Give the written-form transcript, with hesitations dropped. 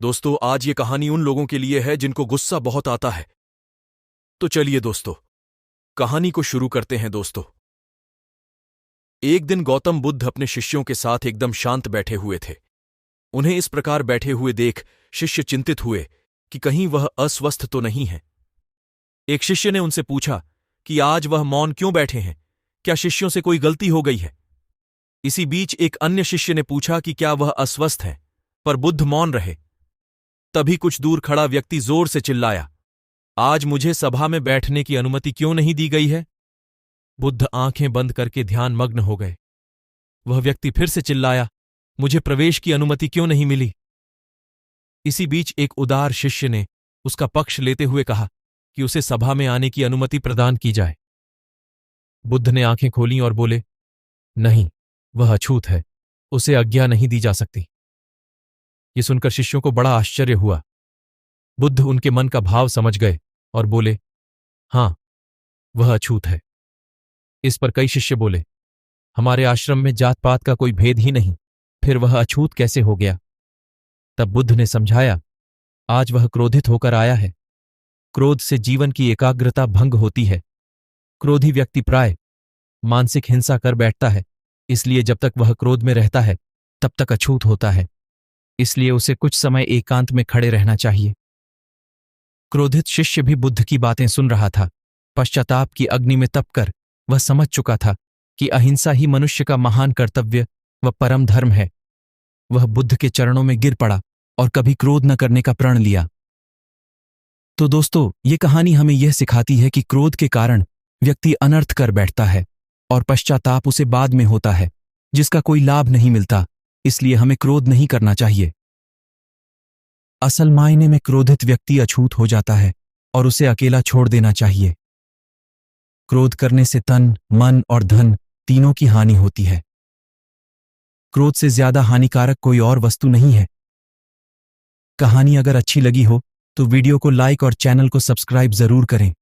दोस्तों, आज ये कहानी उन लोगों के लिए है जिनको गुस्सा बहुत आता है। तो चलिए दोस्तों, कहानी को शुरू करते हैं। दोस्तों, एक दिन गौतम बुद्ध अपने शिष्यों के साथ एकदम शांत बैठे हुए थे। उन्हें इस प्रकार बैठे हुए देख शिष्य चिंतित हुए कि कहीं वह अस्वस्थ तो नहीं है। एक शिष्य ने उनसे पूछा कि आज वह मौन क्यों बैठे हैं, क्या शिष्यों से कोई गलती हो गई है? इसी बीच एक अन्य शिष्य ने पूछा कि क्या वह अस्वस्थ है, पर बुद्ध मौन रहे। तभी कुछ दूर खड़ा व्यक्ति जोर से चिल्लाया, आज मुझे सभा में बैठने की अनुमति क्यों नहीं दी गई है? बुद्ध आंखें बंद करके ध्यान मग्न हो गए। वह व्यक्ति फिर से चिल्लाया, मुझे प्रवेश की अनुमति क्यों नहीं मिली? इसी बीच एक उदार शिष्य ने उसका पक्ष लेते हुए कहा कि उसे सभा में आने की अनुमति प्रदान की जाए। बुद्ध ने आंखें खोलीं और बोले, नहीं, वह अछूत है, उसे आज्ञा नहीं दी जा सकती। ये सुनकर शिष्यों को बड़ा आश्चर्य हुआ। बुद्ध उनके मन का भाव समझ गए और बोले, हां, वह अछूत है। इस पर कई शिष्य बोले, हमारे आश्रम में जात पात का कोई भेद ही नहीं, फिर वह अछूत कैसे हो गया? तब बुद्ध ने समझाया, आज वह क्रोधित होकर आया है। क्रोध से जीवन की एकाग्रता भंग होती है। क्रोधी व्यक्ति प्राय मानसिक हिंसा कर बैठता है, इसलिए जब तक वह क्रोध में रहता है तब तक अछूत होता है। इसलिए उसे कुछ समय एकांत में खड़े रहना चाहिए। क्रोधित शिष्य भी बुद्ध की बातें सुन रहा था। पश्चाताप की अग्नि में तपकर वह समझ चुका था कि अहिंसा ही मनुष्य का महान कर्तव्य व परम धर्म है। वह बुद्ध के चरणों में गिर पड़ा और कभी क्रोध न करने का प्रण लिया। तो दोस्तों, ये कहानी हमें यह सिखाती है कि क्रोध के कारण व्यक्ति अनर्थ कर बैठता है और पश्चाताप उसे बाद में होता है, जिसका कोई लाभ नहीं मिलता। इसलिए हमें क्रोध नहीं करना चाहिए। असल मायने में क्रोधित व्यक्ति अछूत हो जाता है और उसे अकेला छोड़ देना चाहिए। क्रोध करने से तन, मन और धन तीनों की हानि होती है। क्रोध से ज्यादा हानिकारक कोई और वस्तु नहीं है। कहानी अगर अच्छी लगी हो तो वीडियो को लाइक और चैनल को सब्सक्राइब जरूर करें।